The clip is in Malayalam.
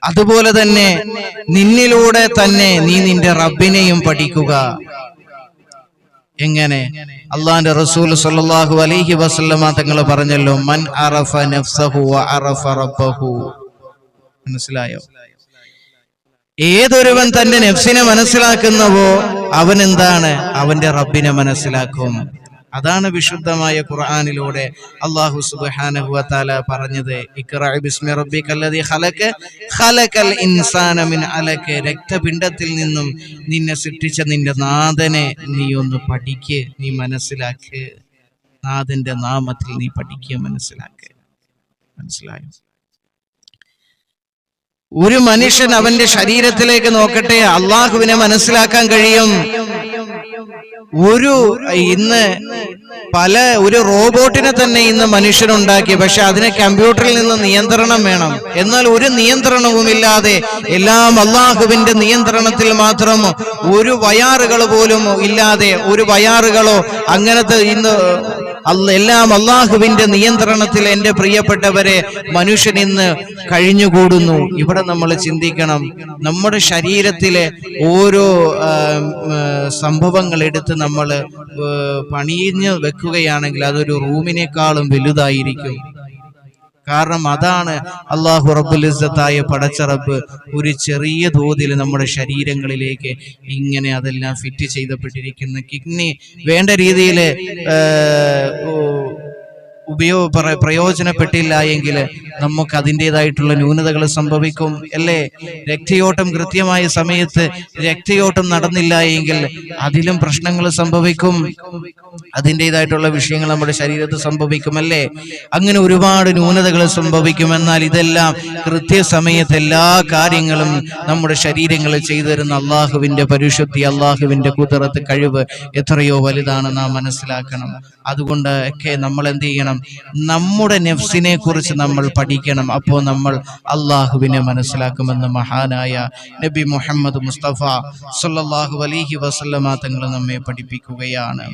അതുപോലെ തന്നെ നിന്നിലൂടെ തന്നെ നീ നിന്റെ റബ്ബിനെയും പഠിക്കുക. എങ്ങനെ? അള്ളാന്റെ റസൂൽ സല്ലല്ലാഹു അലൈഹി വസല്ലമ തങ്ങൾ പറഞ്ഞല്ലോ, മൻ അറഫ നഫ്സഹു വ അറഫ റബ്ബഹു. മനസ്സിലായോ? ഏതൊരുവൻ തന്റെ നഫ്സിനെ മനസ്സിലാക്കുന്നവോ അവൻ എന്താണ്? അവന്റെ റബ്ബിനെ മനസ്സിലാക്കും. അതാണ് വിശുദ്ധമായ ഖുർആനിലൂടെ അല്ലാഹു സുബ്ഹാനഹു വ തആല പറഞ്ഞത്, ഇഖ്റഅ ബിസ്മി റബ്ബിക്കല്ലദീ ഖലഖ ഖലഖൽ ഇൻസാന മിൻ അലഖ. രക്തപിണ്ഡത്തിൽ നിന്നും നിന്നെ സൃഷ്ടിച്ച നിന്റെ നാഥനെ നീ ഒന്ന് പഠിക്ക്, നീ മനസ്സിലാക്ക്. നാഥന്റെ നാമത്തിൽ നീ പഠിക്കുക, മനസ്സിലാക്ക്. മനസ്സിലായോ? ഒരു മനുഷ്യൻ അവന്റെ ശരീരത്തിലേക്ക് നോക്കട്ടെ, അള്ളാഹുവിനെ മനസ്സിലാക്കാൻ കഴിയും. ഒരു റോബോട്ടിനെ തന്നെ ഇന്ന് മനുഷ്യനുണ്ടാക്കി, പക്ഷെ അതിന് കമ്പ്യൂട്ടറിൽ നിന്ന് നിയന്ത്രണം വേണം. എന്നാൽ ഒരു നിയന്ത്രണവുമില്ലാതെ എല്ലാം അള്ളാഹുവിന്റെ നിയന്ത്രണത്തിൽ മാത്രം, ഒരു വയാറുകൾ പോലും ഇല്ലാതെ, ഒരു വയാറുകളോ അങ്ങനത്തെ ഇന്ന് എല്ലാം അള്ളാഹുവിന്റെ നിയന്ത്രണത്തിൽ എൻ്റെ പ്രിയപ്പെട്ടവരെ മനുഷ്യൻ ഇന്ന് കഴിഞ്ഞുകൂടുന്നു. ഇവിടെ നമ്മൾ ചിന്തിക്കണം, നമ്മുടെ ശരീരത്തിലെ ഓരോ സംഭവങ്ങൾ എടുത്ത് നമ്മൾ പണിഞ്ഞു വെക്കുകയാണെങ്കിൽ അതൊരു റൂമിനേക്കാളും വലുതായിരിക്കും. കാരണം അതാണ് അല്ലാഹു റബ്ബുൽ ഇസ്സത്തായ പടച്ച റബ്ബ് ഒരു ചെറിയ തോതിൽ നമ്മുടെ ശരീരങ്ങളിലേക്ക് ഇങ്ങനെ അതെല്ലാം ഫിറ്റ് ചെയ്തപ്പെട്ടിരിക്കുന്ന കിഡ്നി വേണ്ട രീതിയിൽ പ്രയോജനപ്പെട്ടില്ല എങ്കിൽ നമുക്ക് അതിൻ്റെതായിട്ടുള്ള ന്യൂനതകൾ സംഭവിക്കും, അല്ലേ? രക്തയോട്ടം കൃത്യമായ സമയത്ത് രക്തയോട്ടം നടന്നില്ല എങ്കിൽ അതിലും പ്രശ്നങ്ങൾ സംഭവിക്കും, അതിൻ്റെതായിട്ടുള്ള വിഷയങ്ങൾ നമ്മുടെ ശരീരത്തിൽ സംഭവിക്കും, അല്ലേ? അങ്ങനെ ഒരുപാട് ന്യൂനതകൾ സംഭവിക്കും. എന്നാൽ ഇതെല്ലാം കൃത്യസമയത്ത് എല്ലാ കാര്യങ്ങളും നമ്മുടെ ശരീരങ്ങളിൽ ചെയ്തു തരുന്ന അള്ളാഹുവിന്റെ പരിശുദ്ധി, അള്ളാഹുവിന്റെ ഖുദ്റത്ത്, കഴിവ് എത്രയോ വലുതാണ് നാം മനസ്സിലാക്കണം. അതുകൊണ്ട് ഒക്കെ നമ്മൾ എന്ത് ചെയ്യണം? നമ്മുടെ നഫ്സിനെ കുറിച്ച് നമ്മൾ പഠിക്കണം. അപ്പോൾ നമ്മൾ അള്ളാഹുവിനെ മനസ്സിലാക്കുമെന്ന് മഹാനായ നബി മുഹമ്മദ് മുസ്തഫ സല്ലല്ലാഹു അലൈഹി വസല്ലമ തങ്ങൾ നമ്മെ പഠിപ്പിക്കുകയാണ്.